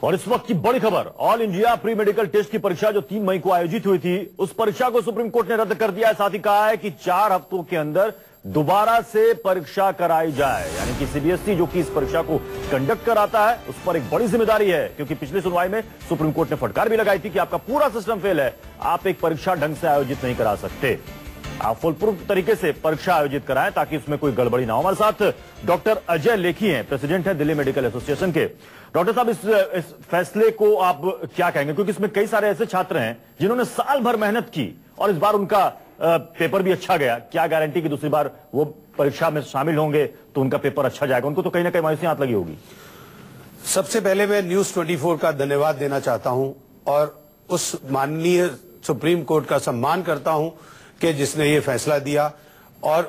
और इस वक्त की बड़ी खबर, all India pre medical test की परीक्षा जो 3 मई को आयोजित हुई थी, उस परीक्षा को सुप्रीम कोर्ट ने रद्द कर दिया है। साथ ही कहा है कि 4 हफ्तों के अंदर दोबारा से परीक्षा कराई जाए। यानी कि सीबीएसई जो कि इस परीक्षा को कंडक्ट कराता है, उस पर एक बड़ी जिम्मेदारी है, क्योंकि पिछली सुनवाई में सुप्रीम कोर्ट ने फटकार भी लगाई थी कि आपका पूरा सिस्टम फेल है, आप एक परीक्षा ढंग से आयोजित नहीं करा सकते। आप फुल प्रूफ तरीके से परीक्षा आयोजित कराएं ताकि उसमें कोई गड़बड़ी ना हो। हमारे साथ डॉक्टर अजय लेखी हैं, प्रेसिडेंट हैं दिल्ली मेडिकल एसोसिएशन के। डॉक्टर साहब, इस फैसले को आप क्या कहेंगे, क्योंकि इसमें कई सारे ऐसे छात्र हैं जिन्होंने साल भर मेहनत की और इस बार उनका पेपर भी अच्छा गया। क्या गारंटी कि दूसरी बार वो परीक्षा में शामिल होंगे तो उनका पेपर अच्छा जाएगा? उनको तो कहीं ना कहीं मायूसी हाथ लगी होगी। सबसे पहले मैं न्यूज 24 का धन्यवाद देना चाहता हूं और उस माननीय सुप्रीम कोर्ट का सम्मान करता हूं कि जिसने ये फैसला दिया और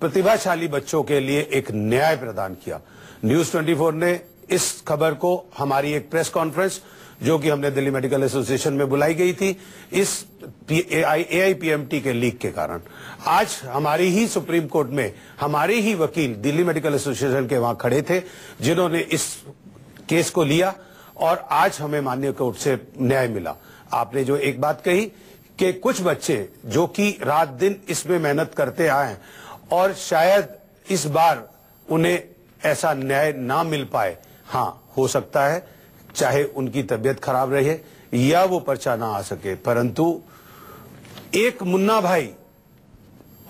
प्रतिभाशाली बच्चों के लिए एक न्याय प्रदान किया। न्यूज 24 ने इस खबर को हमारी एक प्रेस कॉन्फ्रेंस जो कि हमने दिल्ली मेडिकल एसोसिएशन में बुलाई गई थी, इस AIPMT के लीक के कारण आज हमारी ही सुप्रीम कोर्ट में हमारे ही वकील दिल्ली मेडिकल एसोसिएशन के वहां खड़े थे, जिन्होंने इस केस को लिया और आज हमें माननीय कोर्ट से न्याय मिला। आपने जो एक बात कही कि कुछ बच्चे जो कि रात दिन इसमें मेहनत करते आए और शायद इस बार उन्हें ऐसा न्याय ना मिल पाए, हाँ हो सकता है, चाहे उनकी तबीयत खराब रहे या वो पर्चा ना आ सके, परंतु एक मुन्ना भाई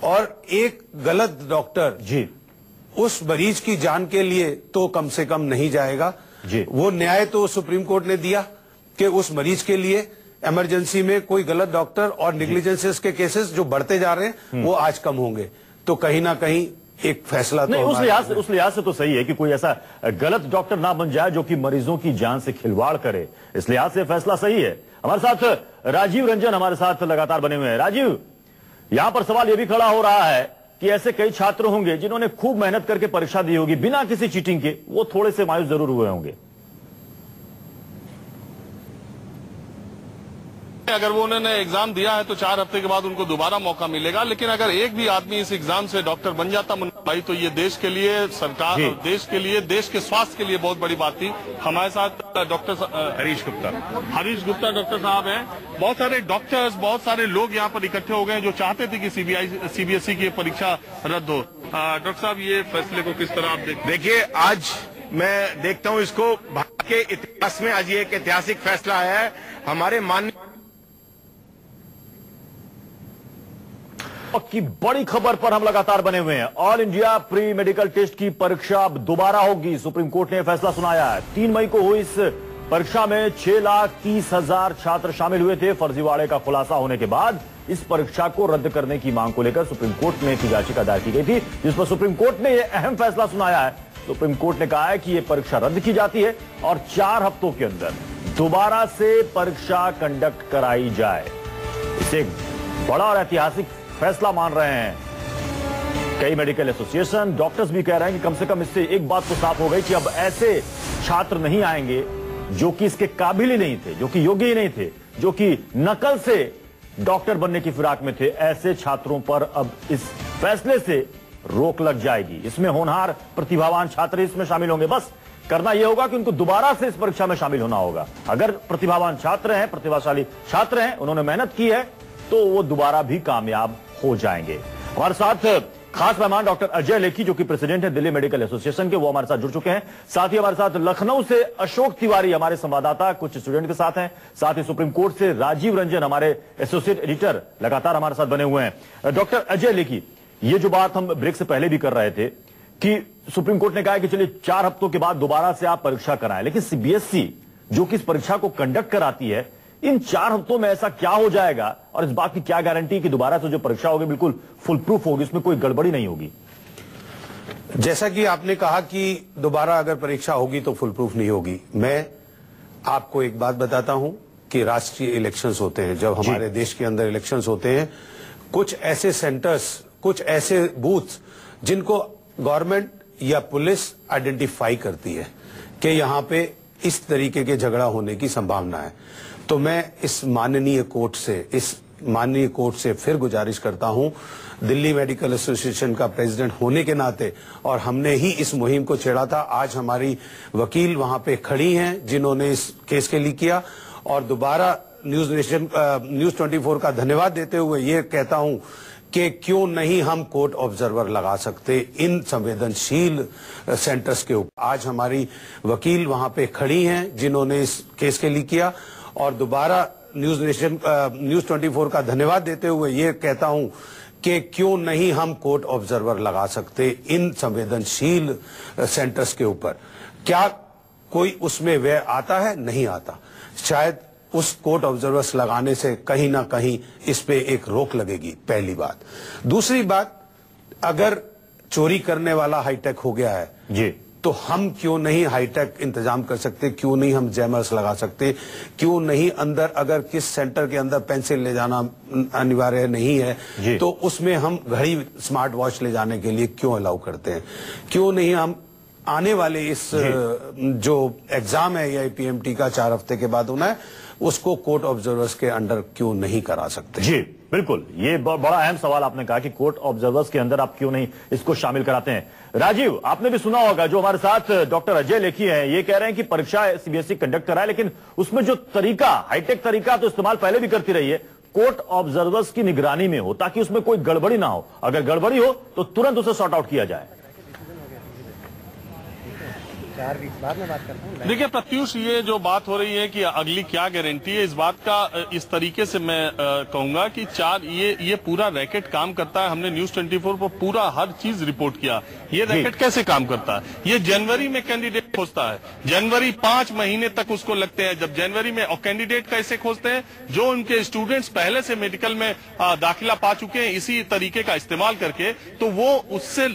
और एक गलत डॉक्टर जी उस मरीज की जान के लिए तो कम से कम नहीं जाएगा जी। वो न्याय तो सुप्रीम कोर्ट ने दिया कि उस मरीज के लिए इमरजेंसी में कोई गलत डॉक्टर और नेग्लिजेंसेस के केसेस जो बढ़ते जा रहे हैं वो आज कम होंगे, तो कहीं ना कहीं एक फैसला नहीं, तो उस लिहाज से तो सही है कि कोई ऐसा गलत डॉक्टर ना बन जाए जो कि मरीजों की जान से खिलवाड़ करे। इस लिहाज से फैसला सही है। हमारे साथ राजीव रंजन हमारे साथ लगातार बने हुए हैं। राजीव, यहां पर सवाल यह भी खड़ा हो रहा है कि ऐसे कई छात्र होंगे जिन्होंने खूब मेहनत करके परीक्षा दी होगी बिना किसी चीटिंग के, वो थोड़े से मायूस जरूर हुए होंगे। अगर वो उन्होंने एग्जाम दिया है तो 4 हफ्ते के बाद उनको दोबारा मौका मिलेगा, लेकिन अगर एक भी आदमी इस एग्जाम से डॉक्टर बन जाता भाई, तो ये देश के लिए, सरकार, देश के लिए, देश के स्वास्थ्य के लिए बहुत बड़ी बात थी। हमारे साथ डॉक्टर हरीश गुप्ता डॉक्टर साहब हैं। बहुत सारे डॉक्टर्स, बहुत सारे लोग यहाँ पर इकट्ठे हो गए जो चाहते थे कि सीबीएसई की परीक्षा रद्द हो। डॉक्टर साहब, ये फैसले को किस तरह आप देखिए, आज मैं देखता हूँ इसको भारत के इतिहास में आज ये एक ऐतिहासिक फैसला है। हमारे माननीय की बड़ी खबर पर हम लगातार बने हुए हैं। All India pre medical test की परीक्षा अब दोबारा होगी। सुप्रीम कोर्ट ने फैसला सुनाया है। 3 मई को हुई इस परीक्षा में 6,30,000 छात्र शामिल हुए थे। फर्जीवाड़े का खुलासा होने के बाद इस परीक्षा को रद्द करने की मांग को लेकर सुप्रीम कोर्ट में एक याचिका दायर की गई थी, जिस पर सुप्रीम कोर्ट ने यह अहम फैसला सुनाया है। सुप्रीम कोर्ट ने कहा है कि यह परीक्षा रद्द की जाती है और 4 हफ्तों के अंदर दोबारा से परीक्षा कंडक्ट कराई जाए। इसे बड़ा और ऐतिहासिक फैसला मान रहे हैं कई मेडिकल एसोसिएशन। डॉक्टर्स भी कह रहे हैं कि कम से कम इससे एक बात तो साफ हो गई कि अब ऐसे छात्र नहीं आएंगे जो कि इसके काबिल ही नहीं थे, जो कि योग्य ही नहीं थे, जो कि नकल से डॉक्टर बनने की फिराक में थे। ऐसे छात्रों पर अब इस फैसले से रोक लग जाएगी। इसमें होनहार प्रतिभावान छात्र इसमें शामिल होंगे। बस करना यह होगा कि उनको दोबारा से इस परीक्षा में शामिल होना होगा। अगर प्रतिभावान छात्र हैं, प्रतिभाशाली छात्र हैं, उन्होंने मेहनत की है, तो वो दोबारा भी कामयाब हो जाएंगे। हमारे साथ खास मेहमान डॉक्टर अजय लेखी जो कि प्रेसिडेंट है दिल्ली मेडिकल एसोसिएशन के, वो हमारे साथ जुड़ चुके हैं। साथ ही हमारे साथ लखनऊ से अशोक तिवारी हमारे संवाददाता कुछ स्टूडेंट के साथ हैं। साथ ही सुप्रीम कोर्ट से राजीव रंजन हमारे एसोसिएट एडिटर लगातार हमारे साथ बने हुए हैं। डॉक्टर अजय लेखी, ये जो बात हम ब्रेक से पहले भी कर रहे थे कि सुप्रीम कोर्ट ने कहा कि चलिए 4 हफ्तों के बाद दोबारा से आप परीक्षा कराएं, लेकिन सीबीएसई जो कि इस परीक्षा को कंडक्ट कराती है, इन 4 हफ्तों में ऐसा क्या हो जाएगा और इस बात की क्या गारंटी कि दोबारा से जो परीक्षा होगी बिल्कुल फुल प्रूफ होगी, इसमें कोई गड़बड़ी नहीं होगी? जैसा कि आपने कहा कि दोबारा अगर परीक्षा होगी तो फुल प्रूफ नहीं होगी, मैं आपको एक बात बताता हूं कि राष्ट्रीय इलेक्शंस होते हैं, जब हमारे देश के अंदर इलेक्शंस होते हैं, कुछ ऐसे सेंटर्स, कुछ ऐसे बूथ्स जिनको गवर्नमेंट या पुलिस आइडेंटिफाई करती है कि यहां पे इस तरीके के झगड़ा होने की संभावना है, तो मैं इस माननीय कोर्ट से, इस माननीय कोर्ट से फिर गुजारिश करता हूं, दिल्ली मेडिकल एसोसिएशन का प्रेसिडेंट होने के नाते, और हमने ही इस मुहिम को छेड़ा था। आज हमारी वकील वहां पे खड़ी हैं जिन्होंने इस केस के लिए किया, और दोबारा न्यूज 24 का धन्यवाद देते हुए ये कहता हूं कि क्यों नहीं हम कोर्ट ऑब्जर्वर लगा सकते इन संवेदनशील सेंटर्स के ऊपर। आज हमारी वकील वहां पे खड़ी हैं जिन्होंने इस केस के लिए किया, और दोबारा न्यूज 24 का धन्यवाद देते हुए ये कहता हूं कि क्यों नहीं हम कोर्ट ऑब्जर्वर लगा सकते इन संवेदनशील सेंटर्स के ऊपर। क्या कोई उसमें व्यय आता है? नहीं आता। शायद उस कोर्ट ऑब्जर्वर्स लगाने से कहीं ना कहीं इस पे एक रोक लगेगी, पहली बात। दूसरी बात, अगर चोरी करने वाला हाईटेक हो गया है जी, तो हम क्यों नहीं हाईटेक इंतजाम कर सकते? क्यों नहीं हम जैमर्स लगा सकते? क्यों नहीं अंदर, अगर किस सेंटर के अंदर पेंसिल ले जाना अनिवार्य नहीं है तो उसमें हम घड़ी, स्मार्ट वॉच ले जाने के लिए क्यों अलाउ करते हैं? क्यों नहीं हम आने वाले इस जो एग्जाम है AIPMT का 4 हफ्ते के बाद होना है, उसको कोर्ट ऑब्जर्वर्स के अंडर क्यों नहीं करा सकते? जी बिल्कुल, ये बड़ा अहम सवाल आपने कहा कि कोर्ट ऑब्जर्वर्स के अंदर आप क्यों नहीं इसको शामिल कराते हैं। राजीव, आपने भी सुना होगा, जो हमारे साथ डॉक्टर अजय लेखी हैं, ये कह रहे हैं कि परीक्षा CBSE कंडक्ट कराए, लेकिन उसमें जो तरीका, हाईटेक तरीका तो इस्तेमाल पहले भी करती रही है, कोर्ट ऑब्जर्वर्स की निगरानी में हो, ताकि उसमें कोई गड़बड़ी ना हो। अगर गड़बड़ी हो तो तुरंत उसे सॉर्ट आउट किया जाए। देखिए प्रत्युष, ये जो बात हो रही है कि अगली क्या गारंटी है, इस बात का इस तरीके से मैं कहूंगा कि ये पूरा रैकेट काम करता है। हमने न्यूज 24 पर पूरा हर चीज रिपोर्ट किया। ये रैकेट कैसे काम करता है? ये जनवरी में कैंडिडेट खोजता है, जनवरी 5 महीने तक उसको लगते हैं। जब जनवरी में, और कैंडिडेट कैसे खोजते हैं? जो उनके स्टूडेंट्स पहले से मेडिकल में दाखिला पा चुके हैं इसी तरीके का इस्तेमाल करके, तो वो उससे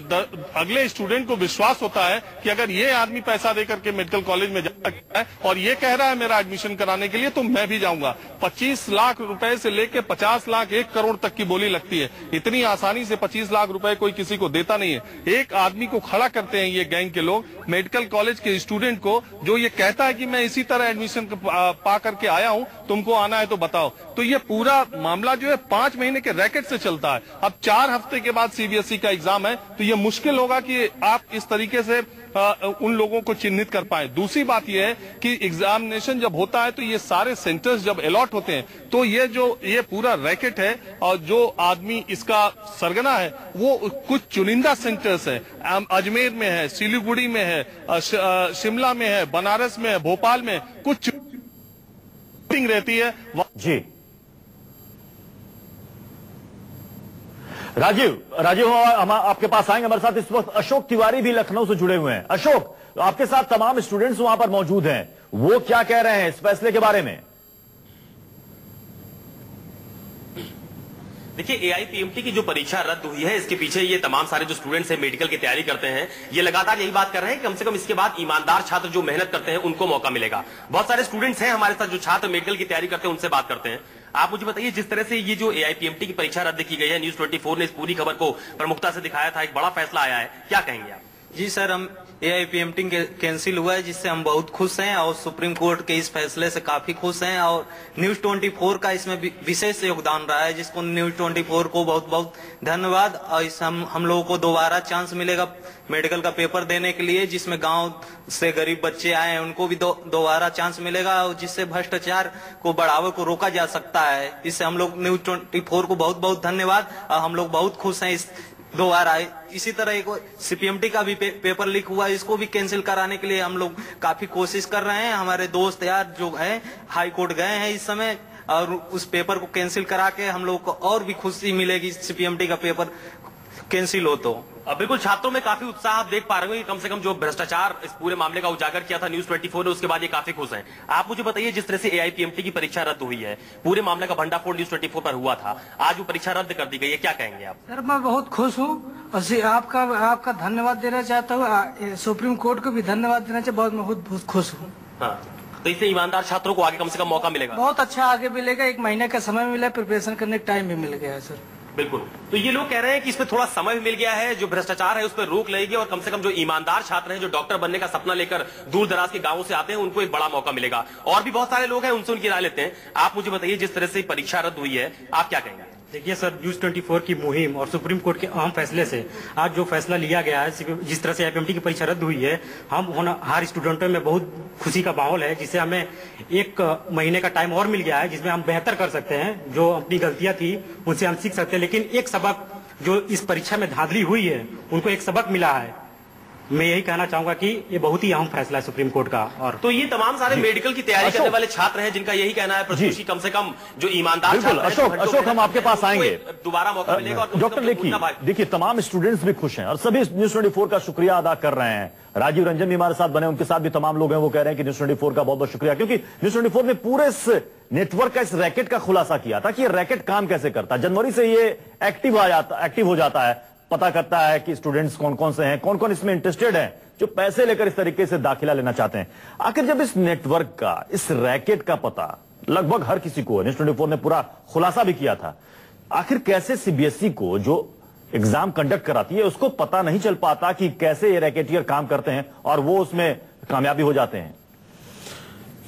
अगले स्टूडेंट को विश्वास होता है कि अगर ये आदमी पैसा देकर के मेडिकल कॉलेज में जा सकता है और ये कह रहा है मेरा एडमिशन कराने के लिए, तो मैं भी जाऊंगा। 25 लाख रुपए से लेकर 50 लाख 1 करोड़ तक की बोली लगती है। इतनी आसानी से 25 लाख रुपए कोई किसी को देता नहीं है। एक आदमी को खड़ा करते हैं ये गैंग के लोग, मेडिकल कॉलेज के स्टूडेंट को, जो ये कहता है कि मैं इसी तरह एडमिशन पा करके आया हूं, तुमको आना है तो बताओ। तो ये पूरा मामला जो है 5 महीने के रैकेट से चलता है। अब 4 हफ्ते के बाद CBSE का एग्जाम है, तो ये मुश्किल होगा कि आप इस तरीके से उन लोगों को चिन्हित कर पाए। दूसरी बात यह है कि एग्जामिनेशन जब होता है तो ये सारे सेंटर्स जब अलॉट होते हैं, तो ये पूरा रैकेट है, और जो आदमी इसका सरगना है वो कुछ चुनिंदा सेंटर्स है। अजमेर में है, सिलीगुड़ी में है, शिमला में है, बनारस में है, भोपाल में कुछ रहती है जी। राजीव हम आपके पास आएंगे। हमारे साथ इस वक्त अशोक तिवारी भी लखनऊ से जुड़े हुए हैं। अशोक, आपके साथ तमाम स्टूडेंट्स वहां पर मौजूद हैं, वो क्या कह रहे हैं इस फैसले के बारे में? देखिए, AIPMT की जो परीक्षा रद्द हुई है, इसके पीछे ये तमाम सारे जो स्टूडेंट्स हैं, मेडिकल की तैयारी करते हैं, ये लगातार यही बात कर रहे हैं कि कम से कम इसके बाद ईमानदार छात्र जो मेहनत करते हैं उनको मौका मिलेगा। बहुत सारे स्टूडेंट्स हैं हमारे साथ जो छात्र मेडिकल की तैयारी करते हैं, उनसे बात करते हैं। आप मुझे बताइए, जिस तरह से ये जो AIPMT की परीक्षा रद्द की गई है, न्यूज 24 ने इस पूरी खबर को प्रमुखता से दिखाया था, एक बड़ा फैसला आया है, क्या कहेंगे आप? जी सर, हम AIPMT कैंसिल हुआ है, जिससे हम बहुत खुश हैं, और सुप्रीम कोर्ट के इस फैसले से काफी खुश हैं, और न्यूज 24 का इसमें विशेष योगदान रहा है, जिसको न्यूज 24 को बहुत बहुत धन्यवाद। और इस हम लोगों को दोबारा चांस मिलेगा मेडिकल का पेपर देने के लिए, जिसमें गांव से गरीब बच्चे आए हैं उनको भी दोबारा चांस मिलेगा, और जिससे भ्रष्टाचार को बढ़ावे को रोका जा सकता है। इससे हम लोग न्यूज 24 को बहुत बहुत धन्यवाद, और हम लोग बहुत खुश हैं इस दोबारा। इसी तरह एक CPMT का भी पेपर लीक हुआ, इसको भी कैंसिल कराने के लिए हम लोग काफी कोशिश कर रहे हैं। हमारे दोस्त यार जो हैं हाई कोर्ट गए हैं इस समय, और उस पेपर को कैंसिल करा के हम लोग को और भी खुशी मिलेगी CPMT का पेपर कैंसिल हो तो। बिल्कुल, छात्रों में काफी उत्साह आप देख पा रहे हो कि कम से कम जो भ्रष्टाचार इस पूरे मामले का उजागर किया था न्यूज 24 ने, उसके बाद ये काफी खुश हैं। आप मुझे बताइए, जिस तरह से AIPMT की परीक्षा रद्द हुई है, पूरे मामले का भंडाफोड़ न्यूज 24 पर हुआ था, आज वो परीक्षा रद्द कर दी गई है, क्या कहेंगे आप? सर, मैं बहुत खुश हूँ, और आपका धन्यवाद देना चाहता हूँ, सुप्रीम कोर्ट को भी धन्यवाद देना चाहता हूँ, बहुत खुश हूँ। हाँ, तो इससे ईमानदार छात्रों को आगे कम से कम मौका मिलेगा। बहुत अच्छा आगे मिलेगा, 1 महीने का समय मिला, प्रिपरेशन करने का टाइम भी मिल गया है सर। बिल्कुल। तो ये लोग कह रहे हैं कि इसमें थोड़ा समय भी मिल गया है, जो भ्रष्टाचार है उस पर रोक लगेगी और कम से कम जो ईमानदार छात्र हैं, जो डॉक्टर बनने का सपना लेकर दूर दराज के गांवों से आते हैं, उनको एक बड़ा मौका मिलेगा। और भी बहुत सारे लोग हैं, उनसे उनकी राय लेते हैं। आप मुझे बताइए, जिस तरह से परीक्षा रद्द हुई है, आप क्या कहेंगे? देखिए सर, न्यूज 24 की मुहिम और सुप्रीम कोर्ट के अहम फैसले से आज जो फैसला लिया गया है, जिस तरह से एपीएमटी की परीक्षा रद्द हुई है, हम हर स्टूडेंटों में बहुत खुशी का माहौल है, जिससे हमें 1 महीने का टाइम और मिल गया है, जिसमें हम बेहतर कर सकते हैं। जो अपनी गलतियां थी उनसे हम सीख सकते हैं, लेकिन एक सबक जो इस परीक्षा में धांधली हुई है, उनको एक सबक मिला है। मैं यही कहना चाहूंगा कि ये बहुत ही अहम फैसला है सुप्रीम कोर्ट का। और तो ये तमाम सारे मेडिकल की तैयारी करने वाले छात्र हैं, जिनका यही कहना है प्रत्युष कम से कम जो ईमानदार छात्र हैं, अशोक हम आपके पास आएंगे, दोबारा मौका मिलेगा। डॉक्टर देखिए तमाम स्टूडेंट्स भी खुश हैं और सभी न्यूज 24 का शुक्रिया अदा कर रहे हैं। राजीव रंजन भी हमारे साथ बने, उनके साथ भी तमाम लोग हैं, वो कह रहे हैं कि न्यूज 24 का बहुत बहुत शुक्रिया, क्योंकि न्यूज 24 ने पूरे इस नेटवर्क का, इस रैकेट का खुलासा किया था कि ये रैकेट काम कैसे करता है। जनवरी से ये एक्टिव हो जाता है, पता करता है कि स्टूडेंट्स कौन कौन से हैं, कौन कौन इसमें इंटरेस्टेड हैं, जो पैसे लेकर इस तरीके से दाखिला लेना चाहते हैं। आखिर जब इस नेटवर्क का, इस रैकेट का पता लगभग हर किसी को, न्यूज 24 ने पूरा खुलासा भी किया था, आखिर कैसे सीबीएसई को जो एग्जाम कंडक्ट कराती है उसको पता नहीं चल पाता कि कैसे ये रैकेटियर काम करते हैं और वो उसमें कामयाबी हो जाते हैं?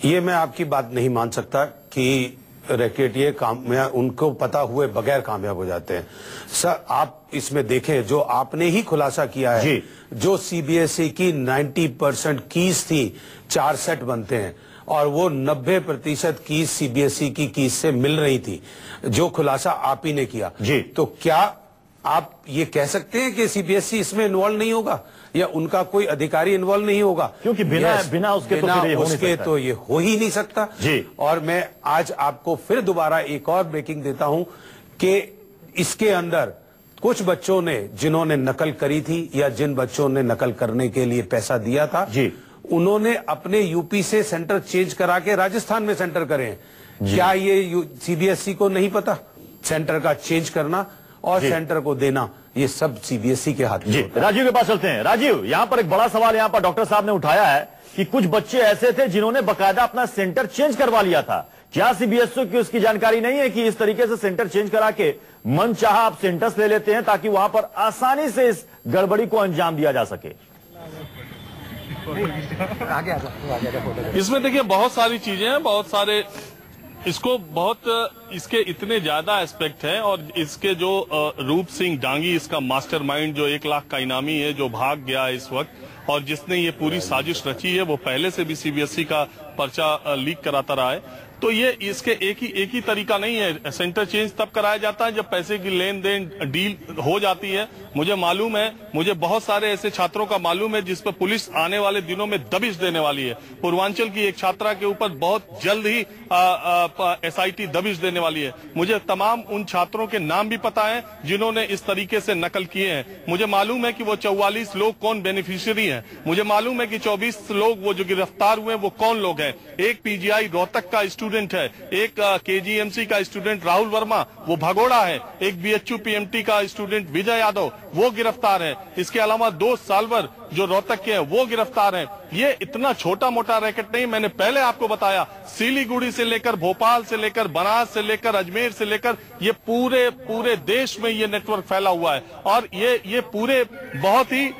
ये मैं आपकी बात नहीं मान सकता कि रैकेटियर कामयाब, उनको पता हुए बगैर कामयाब हो जाते हैं। सर आप इसमें देखें, जो आपने ही खुलासा किया है, जो सीबीएसई की 90% कीज थी, 4 सेट बनते हैं और वो 90% कीज सीबीएसई की कीज से मिल रही थी, जो खुलासा आप ही ने किया जी। तो क्या आप ये कह सकते हैं कि सीबीएसई इसमें इन्वॉल्व नहीं होगा या उनका कोई अधिकारी इन्वॉल्व नहीं होगा? क्योंकि बिना उसके तो ये हो ही नहीं सकता जी। और मैं आज आपको फिर दोबारा एक और ब्रेकिंग देता हूं कि इसके अंदर कुछ बच्चों ने, जिन्होंने नकल करी थी या जिन बच्चों ने नकल करने के लिए पैसा दिया था जी, उन्होंने अपने यूपी से सेंटर चेंज करा के राजस्थान में सेंटर करे हैं। क्या ये सीबीएसई को नहीं पता? सेंटर का चेंज करना और सेंटर को देना, ये सब सीबीएसई के हाथ में। राजीव के पास चलते हैं। राजीव, यहां पर एक बड़ा सवाल यहां पर डॉक्टर साहब ने उठाया है कि कुछ बच्चे ऐसे थे जिन्होंने बकायदा अपना सेंटर चेंज करवा लिया था। क्या सीबीएसई की उसकी जानकारी नहीं है कि इस तरीके से सेंटर चेंज करा के मनचाहा आप सेंटर्स ले लेते हैं ताकि वहां पर आसानी से इस गड़बड़ी को अंजाम दिया जा सके? इसमें देखिए बहुत सारी चीजें हैं, बहुत सारे इसके इतने ज्यादा एस्पेक्ट हैं और इसके जो रूप सिंह डांगी, इसका मास्टरमाइंड, जो 1 लाख का इनामी है, जो भाग गया इस वक्त और जिसने ये पूरी साजिश रची है, वो पहले से भी सीबीएसई का पर्चा लीक कराता रहा है। तो ये इसके एक ही तरीका नहीं है। सेंटर चेंज तब कराया जाता है जब पैसे की लेन देन डील हो जाती है। मुझे मालूम है, मुझे बहुत सारे ऐसे छात्रों का मालूम है जिस पर पुलिस आने वाले दिनों में दबिश देने वाली है। पूर्वांचल की एक छात्रा के ऊपर बहुत जल्द ही एसआईटी दबिश देने वाली है। मुझे तमाम उन छात्रों के नाम भी पता है जिन्होंने इस तरीके से नकल किए हैं। मुझे मालूम है कि वो 44 लोग कौन बेनिफिशियरी हैं। मुझे मालूम है कि 24 लोग वो जो गिरफ्तार हुए वो कौन लोग हैं। एक पीजीआई रोहतक का स्टूडेंट है, एक केजीएमसी का स्टूडेंट राहुल वर्मा वो भगोड़ा है, एक बीएचयू पीएमटी का स्टूडेंट विजय यादव वो गिरफ्तार है। इसके अलावा 2 सालवर जो रोहतक के हैं वो गिरफ्तार हैं। ये इतना छोटा मोटा रैकेट नहीं, मैंने पहले आपको बताया, सिलीगुड़ी से लेकर भोपाल से लेकर बनारस से लेकर अजमेर से लेकर ये पूरे देश में ये नेटवर्क फैला हुआ है। और ये पूरे बहुत ही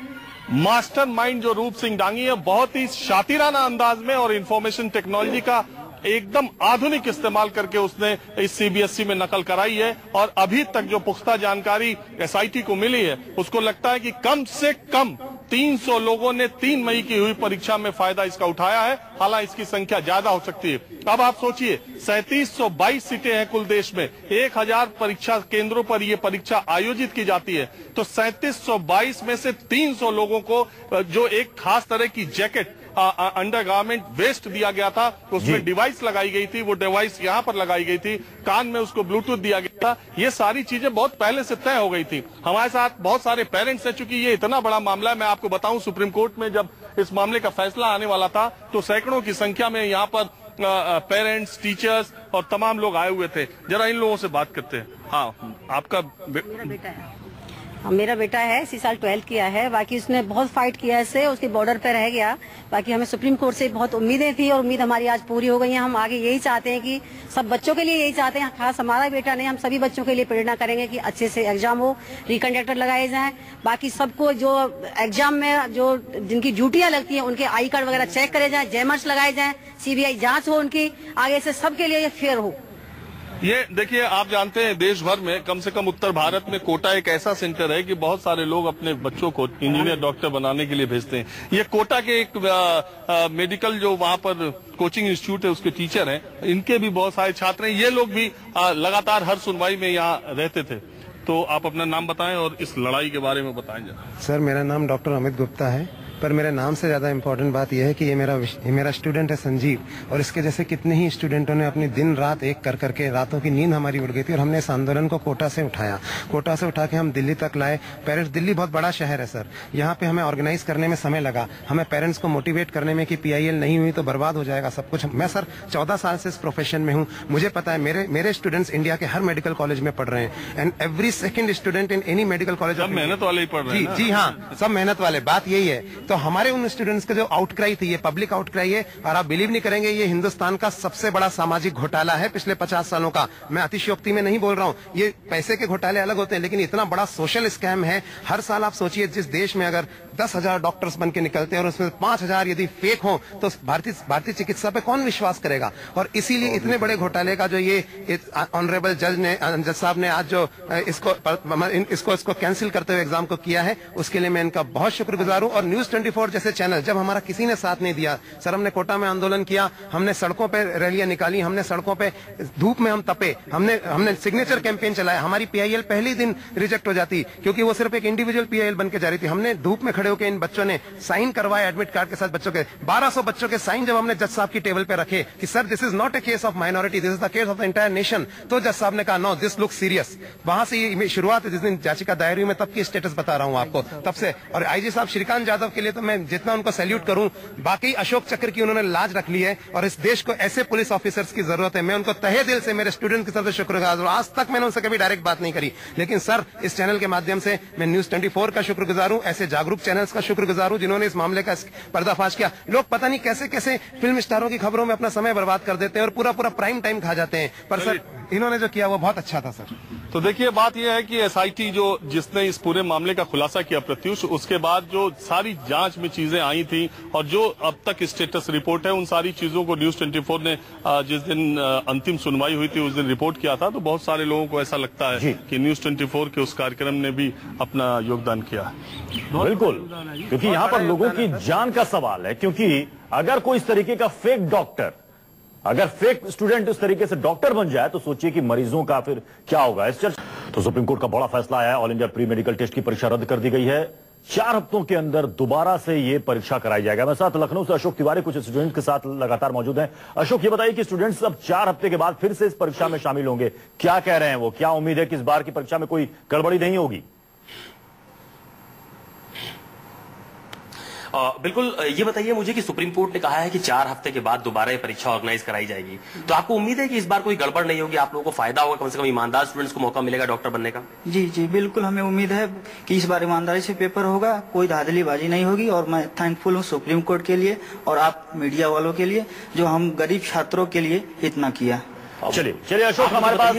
मास्टरमाइंड जो रूप सिंह डांगी है, बहुत ही शातिराना अंदाज में और इंफॉर्मेशन टेक्नोलॉजी का एकदम आधुनिक इस्तेमाल करके उसने इस सीबीएसई में नकल कराई है। और अभी तक जो पुख्ता जानकारी एसआईटी को मिली है, उसको लगता है कि कम से कम 300 लोगों ने 3 मई की हुई परीक्षा में फायदा इसका उठाया है। हालांकि इसकी संख्या ज्यादा हो सकती है। अब आप सोचिए, 3722 सीटें हैं कुल देश में, 1000 परीक्षा केंद्रों पर यह परीक्षा आयोजित की जाती है। तो 3722 में से 300 लोगों को जो एक खास तरह की जैकेट, अंडरगारमेंट वेस्ट दिया गया था, उसमें डिवाइस लगाई गई थी, वो डिवाइस यहाँ पर लगाई गई थी, कान में उसको ब्लूटूथ दिया गया था। ये सारी चीजें बहुत पहले से तय हो गई थी। हमारे साथ बहुत सारे पेरेंट्स हैं, चूंकि ये इतना बड़ा मामला है। मैं आपको बताऊं, सुप्रीम कोर्ट में जब इस मामले का फैसला आने वाला था तो सैकड़ों की संख्या में यहाँ पर पेरेंट्स, टीचर्स और तमाम लोग आए हुए थे। जरा इन लोगों से बात करते हैं। हाँ, आपका मेरा बेटा है, इसी साल 12th किया है। बाकी उसने बहुत फाइट किया इससे, उसके बॉर्डर पे रह गया। बाकी हमें सुप्रीम कोर्ट से बहुत उम्मीदें थी और उम्मीद हमारी आज पूरी हो गई है। हम आगे यही चाहते हैं कि सब बच्चों के लिए यही चाहते हैं, खास हमारा बेटा नहीं, हम सभी बच्चों के लिए प्रेरणा करेंगे कि अच्छे से एग्जाम हो, रिकंडक्टर लगाए जाएं। बाकी सबको जो एग्जाम में जो जिनकी ड्यूटियां लगती हैं उनके आई कार्ड वगैरह चेक करे जाएं, जैमर्स लगाए जाएं, CBI जांच हो उनकी, आगे से सबके लिए फेयर हो। ये देखिए, आप जानते हैं देश भर में, कम से कम उत्तर भारत में कोटा एक ऐसा सेंटर है कि बहुत सारे लोग अपने बच्चों को इंजीनियर डॉक्टर बनाने के लिए भेजते हैं। ये कोटा के एक मेडिकल जो वहां पर कोचिंग इंस्टीट्यूट है उसके टीचर हैं, इनके भी बहुत सारे छात्र हैं। ये लोग भी लगातार हर सुनवाई में यहाँ रहते थे। तो आप अपना नाम बताएं और इस लड़ाई के बारे में बताएं जरा। सर, मेरा नाम डॉक्टर अमित गुप्ता है, पर मेरे नाम से ज्यादा इम्पोर्टेंट बात यह है कि ये मेरा स्टूडेंट है संजीव, और इसके जैसे कितने ही स्टूडेंटों ने अपनी दिन रात एक कर करके रातों की नींद हमारी उड़ गई थी और हमने इस आंदोलन को कोटा से उठाया। कोटा से उठा के हम दिल्ली तक लाए। पेरेंट्स, दिल्ली बहुत बड़ा शहर है सर, यहाँ पे हमें ऑर्गेनाइज करने में समय लगा, हमें पेरेंट्स को मोटिवेट करने में कि PIL नहीं हुई तो बर्बाद हो जाएगा सब कुछ। मैं सर 14 साल से इस प्रोफेशन में हूँ, मुझे पता है मेरे स्टूडेंट्स इंडिया के हर मेडिकल कॉलेज में पढ़ रहे हैं, and every second student in any medical college. सब मेहनत वाले ही पढ़ रहे हैं। जी हाँ, सब मेहनत वाले। बात यही है। तो हमारे उन स्टूडेंट्स का जो आउटक्राई थी, ये पब्लिक आउटक्राई है, और आप बिलीव नहीं करेंगे, ये हिंदुस्तान का सबसे बड़ा सामाजिक घोटाला है पिछले 50 सालों का। मैं अतिशयोक्ति में नहीं बोल रहा हूँ, ये पैसे के घोटाले अलग होते हैं, लेकिन इतना बड़ा सोशल स्कैम है। हर साल आप सोचिए, जिस देश में अगर 10,000 डॉक्टर्स बन के निकलते हैं और उसमें 5,000 यदि फेक हो तो भारतीय चिकित्सा पे कौन विश्वास करेगा। और इसीलिए इतने बड़े घोटाले का जो ये ऑनरेबल जज साहब ने आज जो इसको कैंसिल करते हुए एग्जाम को किया है, उसके लिए मैं इनका बहुत शुक्रगुजार हूँ। और न्यूज 24 जैसे चैनल, जब हमारा किसी ने साथ नहीं दिया सर, हमने कोटा में आंदोलन किया, हमने सड़कों पे रैलियां निकाली, हमने सड़कों पे धूप में हम तपे, हमने सिग्नेचर कैंपेन चलाया। हमारी PIL पहले ही दिन रिजेक्ट हो जाती क्योंकि वो सिर्फ एक इंडिविजुअल PIL बन के जा रही थी। हमने धूप में खड़े होकर इन बच्चों ने साइन करवाए एडमिट कार्ड के साथ, बच्चों के 1200 बच्चों के साइन जब हमने जज साहब की टेबल पे रखे कि sir this is not a case of minority, this is the case of the entire nation, तो जज साहब ने कहा नो दिस लुक सीरियस। वहां से ये शुरुआत है, जिस दिन याचिका दायर हुई, मैं तब की स्टेटस बता रहा हूं आपको, तब से। और IG साहब श्रीकांत यादव के लिए तो मैं जितना उनको सैल्यूट करूं, बाकी अशोक चक्र की उन्होंने लाज रख ली है, और इस देश को ऐसे पुलिस ऑफिसर्स की जरूरत है। मैं उनको तहे दिल से, मेरे स्टूडेंट की तरफ से शुक्रगुजार हूं। आज तक मैंने उनसे कभी डायरेक्ट बात नहीं करी, लेकिन सर इस चैनल के माध्यम से मैं न्यूज 24 का शुक्रगुजार हूं, ऐसे जागरूक चैनल्स का शुक्रगुजार हूं जिन्होंने इस मामले का पर्दाफाश किया। लोग पता नहीं कैसे कैसे फिल्म स्टारों की खबरों में अपना समय बर्बाद कर देते हैं और पूरा प्राइम टाइम खा जाते हैं, पर सर इन्होंने जो किया वो बहुत अच्छा था सर। तो देखिए, बात यह है कि SIT जिसने इस पूरे मामले का खुलासा किया प्रत्युष, उसके बाद जो सारी जांच में चीजें आई थी और जो अब तक स्टेटस रिपोर्ट है, उन सारी चीजों को न्यूज 24 ने जिस दिन अंतिम सुनवाई हुई थी उस दिन रिपोर्ट किया था। तो बहुत सारे लोगों को ऐसा लगता है कि न्यूज 24 के उस कार्यक्रम ने भी अपना योगदान किया। बिल्कुल, क्योंकि यहाँ पर लोगों की जान का सवाल है। क्योंकि अगर कोई इस तरीके का फेक डॉक्टर, अगर फेक स्टूडेंट इस तरीके से डॉक्टर बन जाए तो सोचिए कि मरीजों का फिर क्या होगा। इस चर्चा तो सुप्रीम कोर्ट का बड़ा फैसला आया है। All India pre medical test की परीक्षा रद्द कर दी गई है। 4 हफ्तों के अंदर दोबारा से ये परीक्षा कराई जाएगा। मेरे साथ लखनऊ से अशोक तिवारी कुछ स्टूडेंट के साथ लगातार मौजूद हैं। अशोक, ये बताइए कि स्टूडेंट्स अब 4 हफ्ते के बाद फिर से इस परीक्षा में शामिल होंगे, क्या कह रहे हैं वो? क्या उम्मीद है कि इस बार की परीक्षा में कोई गड़बड़ी नहीं होगी? बिल्कुल, ये बताइए मुझे कि सुप्रीम कोर्ट ने कहा है कि 4 हफ्ते के बाद दोबारा ये परीक्षा ऑर्गेनाइज कराई जाएगी, तो आपको उम्मीद है कि इस बार कोई गड़बड़ नहीं होगी, आप लोगों को फायदा होगा, कम से कम ईमानदार स्टूडेंट्स को मौका मिलेगा डॉक्टर बनने का? जी बिल्कुल, हमें उम्मीद है कि इस बार ईमानदारी से पेपर होगा, कोई धांधलीबाजी नहीं होगी। और मैं थैंकफुल हूँ सुप्रीम कोर्ट के लिए और आप मीडिया वालों के लिए जो हम गरीब छात्रों के लिए इतना किया। चलिए अशोक, हमारे पास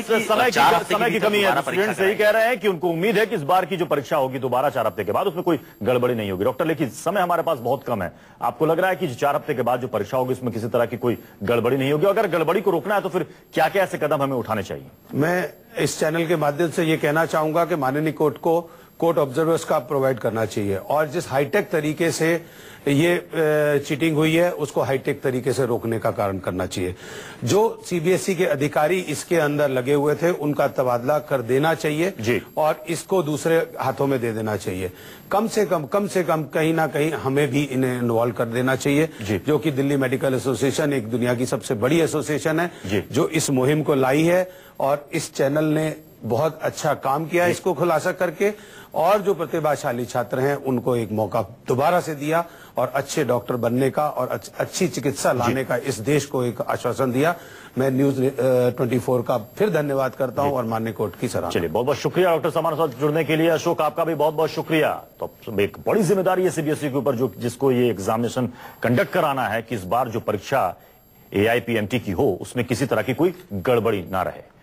समय की कमी है। स्टूडेंट सही कह रहे हैं कि उनको उम्मीद है कि इस बार की जो परीक्षा होगी दोबारा 4 हफ्ते के बाद, उसमें कोई गड़बड़ी नहीं होगी। डॉक्टर, लेकिन समय हमारे पास बहुत कम है। आपको लग रहा है कि 4 हफ्ते के बाद जो परीक्षा होगी उसमें किसी तरह की कोई गड़बड़ी नहीं होगी? अगर गड़बड़ी को रोकना है तो फिर क्या क्या ऐसे कदम हमें उठाने चाहिए? मैं इस चैनल के माध्यम से ये कहना चाहूंगा कि माननीय कोर्ट को कोर्ट ऑब्जर्वर्स का प्रोवाइड करना चाहिए, और जिस हाईटेक तरीके से ये चीटिंग हुई है उसको हाईटेक तरीके से रोकने का कारण करना चाहिए। जो CBSE के अधिकारी इसके अंदर लगे हुए थे उनका तबादला कर देना चाहिए और इसको दूसरे हाथों में दे देना चाहिए। कम से कम कहीं ना कहीं हमें भी इन्हें इन्वॉल्व कर देना चाहिए, जो कि दिल्ली मेडिकल एसोसिएशन एक दुनिया की सबसे बड़ी एसोसिएशन है जो इस मुहिम को लाई है, और इस चैनल ने बहुत अच्छा काम किया है इसको खुलासा करके, और जो प्रतिभाशाली छात्र हैं उनको एक मौका दोबारा से दिया और अच्छे डॉक्टर बनने का और अच्छी चिकित्सा लाने का इस देश को एक आश्वासन दिया। मैं न्यूज 24 का फिर धन्यवाद करता हूं और माननीय कोर्ट की सराहना। चलिए, बहुत बहुत शुक्रिया डॉक्टर साहब हमारे साथ जुड़ने के लिए। अशोक, आपका भी बहुत बहुत शुक्रिया। तो एक बड़ी जिम्मेदारी है सीबीएसई के ऊपर, जो जिसको ये एग्जामिनेशन कंडक्ट कराना है कि इस बार जो परीक्षा AIPMT की हो उसमें किसी तरह की कोई गड़बड़ी ना रहे।